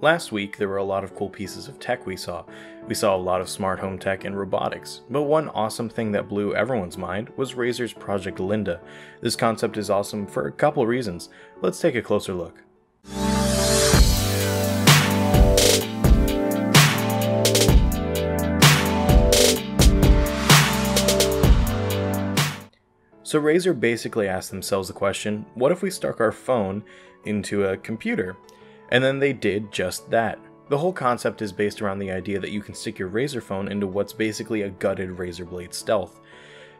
Last week, there were a lot of cool pieces of tech we saw. We saw a lot of smart home tech and robotics, but one awesome thing that blew everyone's mind was Razer's Project Linda. This concept is awesome for a couple reasons. Let's take a closer look. So Razer basically asked themselves the question, what if we stuck our phone into a computer? And then they did just that. The whole concept is based around the idea that you can stick your Razer phone into what's basically a gutted Razer Blade Stealth.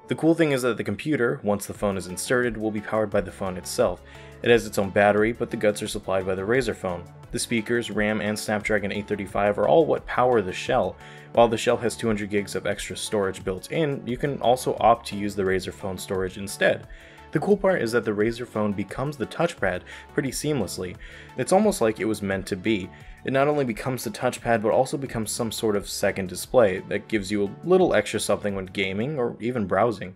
The cool thing is that the computer, once the phone is inserted, will be powered by the phone itself. It has its own battery, but the guts are supplied by the Razer phone. The speakers, RAM, and Snapdragon 835 are all what power the shell. While the shell has 200 gigs of extra storage built in, you can also opt to use the Razer phone storage instead. The cool part is that the Razer phone becomes the touchpad pretty seamlessly. It's almost like it was meant to be. It not only becomes the touchpad, but also becomes some sort of second display that gives you a little extra something when gaming or even browsing.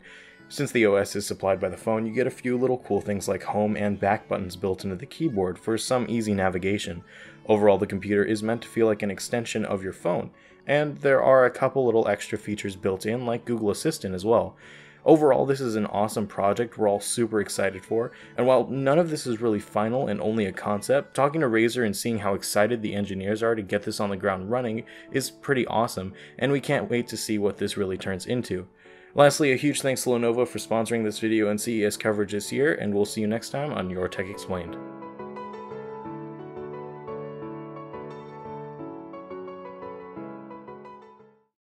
Since the OS is supplied by the phone, you get a few little cool things like home and back buttons built into the keyboard for some easy navigation. Overall, the computer is meant to feel like an extension of your phone, and there are a couple little extra features built in like Google Assistant as well. Overall, this is an awesome project we're all super excited for, and while none of this is really final and only a concept, talking to Razer and seeing how excited the engineers are to get this on the ground running is pretty awesome, and we can't wait to see what this really turns into. Lastly, a huge thanks to Lenovo for sponsoring this video and CES coverage this year, and we'll see you next time on Your Tech Explained.